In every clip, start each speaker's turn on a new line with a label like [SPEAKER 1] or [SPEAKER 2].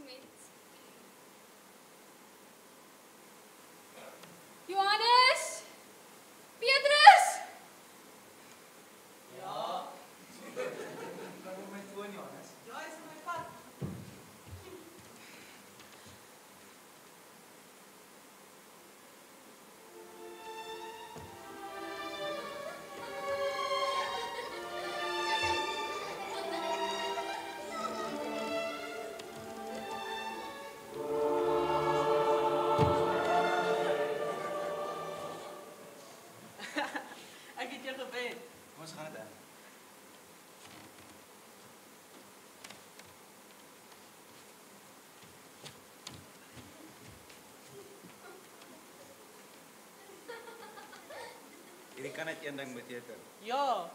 [SPEAKER 1] met Johannes? Petrus?
[SPEAKER 2] Ja. Wat op my foon, Johannes?
[SPEAKER 3] Ja, hy is in my pad. Ek het jou gewen.
[SPEAKER 2] Kom ons gaan dit aan. Hierdie kan net een ding beteken.
[SPEAKER 3] Ja.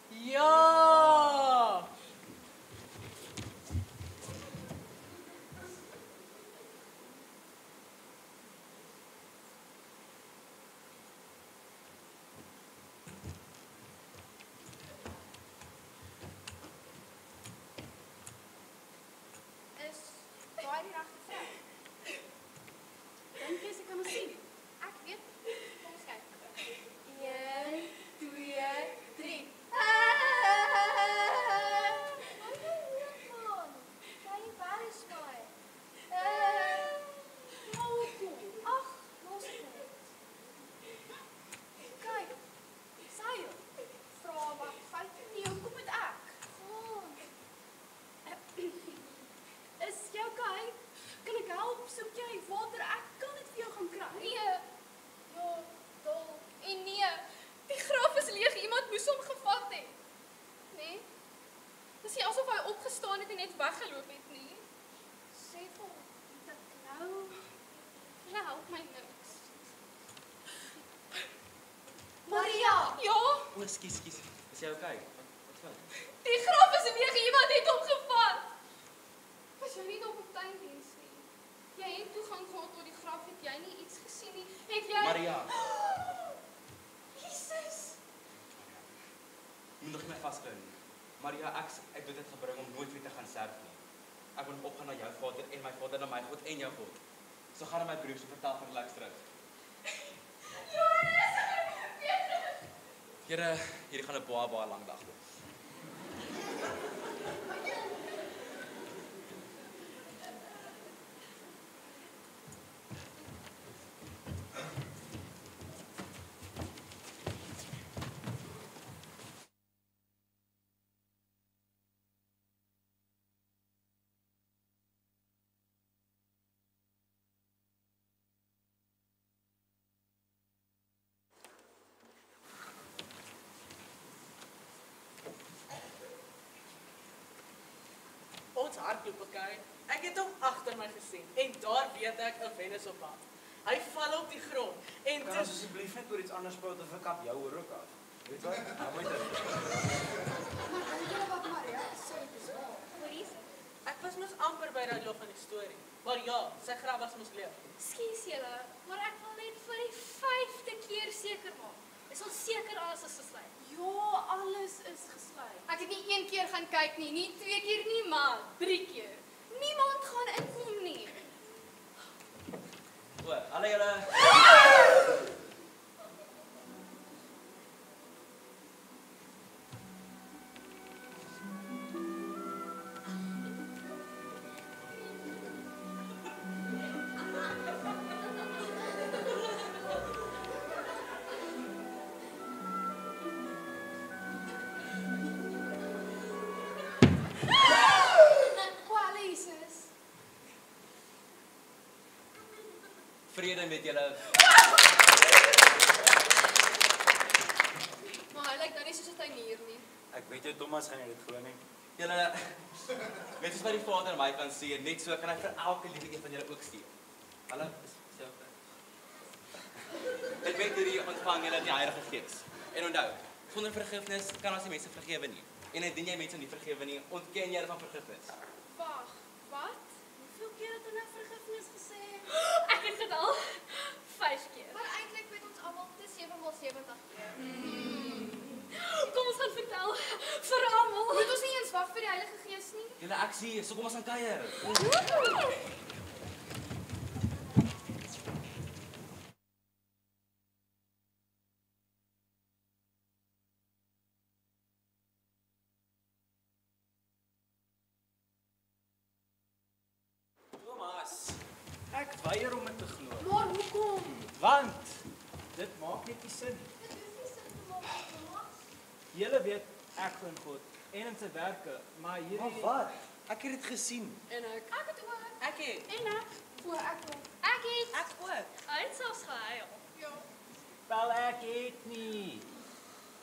[SPEAKER 3] Ja.
[SPEAKER 1] Is daai die regte vrou? Dink jy sy kan ons sien? Ek weet. Kom ons kyk. 1, 2, 3. Opgestaan het en net weggeloop het nie. Sê vir hom dat nou help my niks. Maria! Ja?
[SPEAKER 2] O, skus. Is jy okay? Wat van?
[SPEAKER 1] Die graf is leeg, iemand het hom gevat. Was jy nie op 'n tuindiens nie? Jy het toegang gehad tot die graf, het jy nie iets gesien nie? Het jy
[SPEAKER 2] Maria,
[SPEAKER 1] Jesus!
[SPEAKER 2] jy moet nog nie my vasklou nie. Maria, ek het dit gebring om nooit weer te gaan sterf nie. Ek wil opgaan na jou Vader en my Vader na my God en jou God. So gaan na my broers en vertel vir hulle ek's terug.
[SPEAKER 1] Johannes! Petrus!
[SPEAKER 2] Here, hierdie gaan 'n baie lang dag word.
[SPEAKER 3] Ons hardloop, okay? Ek het hom agter my gesien en daar weet ek 'n wen is op pad. Hy val op die grond en
[SPEAKER 4] Kan ons asseblief net oor iets anders praat of ek kap jou oor ook af? Weet wat? Nou moet dit.
[SPEAKER 1] Maar dink jy wat Maria sê dis waar? Hoorie?
[SPEAKER 3] ek was mos amper by daai loop van die storie. Maar ja, sy graf was mos leeg.
[SPEAKER 1] Skus julle, maar ek wil net vir die 5de keer seker maak. Is ons seker alles is gesluit? Ja, alles is gesluit. Ek het nie 1 keer gaan kyk nie, nie 2 keer nie, maar 3 keer. Niemand gaan inkom nie.
[SPEAKER 2] O, hallo julle. Vrede met julle.
[SPEAKER 1] Maar hy lyk nou nie soos 'n tuinier nie.
[SPEAKER 4] Ek weet jou Thomas gaan jy dit glo nie.
[SPEAKER 2] Julle weet soos wat die Vader my kan sien, net so kan hy vir elke liewe een van julle ook stuur. Hallo, is jy okay? Ek weet hierdie ontvang julle die Heilige Gees. En onthou, sonder vergifnis kan ons nie mense vergewe nie. En indien jy mense nie vergewe nie, ontken jy van vergifnis.
[SPEAKER 1] Wag, wat? Hoeveel keer het hy nou vergifnis gesê? Ek het dit al 5 keer. Maar eintlik weet ons almal dis 7 maal 70 keer. Kom ons gaan vertel.
[SPEAKER 2] vakansie, so kom ons gaan kuier.
[SPEAKER 4] Thomas, ek weier om dit te glo.
[SPEAKER 1] Maar hoekom?
[SPEAKER 4] Want dit maak net nie sin nie.
[SPEAKER 1] Dit hoef nie sin te maak, Thomas.
[SPEAKER 4] Julle weet ek glo in God en in sy werke, maar hierdie
[SPEAKER 5] Maar wat? Ek het dit gesien.
[SPEAKER 3] En ek.
[SPEAKER 1] Ek het ook.
[SPEAKER 3] Ek het.
[SPEAKER 1] En ek. Voor ek ook. Ek het.
[SPEAKER 3] Ek ook.
[SPEAKER 1] Hy het selfs gehuil. Ja.
[SPEAKER 4] wel ek het nie.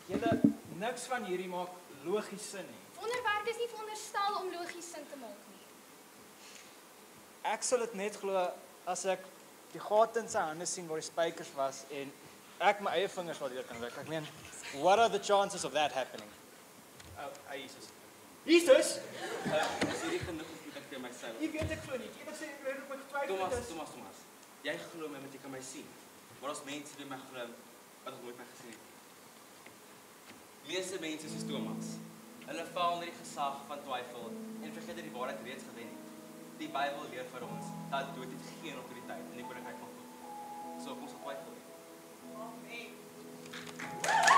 [SPEAKER 4] Julle niks van hierdie maak logies sin nie.
[SPEAKER 1] Wonderwerk is nie veronderstel om logies sin te maak nie.
[SPEAKER 4] Ek sal dit net glo as ek die gat in sy hande sien waar die spykers was en ek my eie vingers daardeur kan werk. Ek meen, what are the chances of that happening? Jesus. Jesus!
[SPEAKER 2] Is hierdie genoeg om ek teen myself?
[SPEAKER 4] Jy weet ek glo nie. Ek sê ek het my getwyfel.
[SPEAKER 2] Thomas. Jy glo my want jy kan my sien. Maar ons mense wie my glo wat nog nooit my gesien het. Meeste mense soos Thomas. Hulle val onder die gesag van twyfel en vergeet dat die waarheid reeds gewen het. Die Bybel leer vir ons dat dood het geen autoriteit in die koninkryk van God. So kom ons twyfel.
[SPEAKER 3] Amen.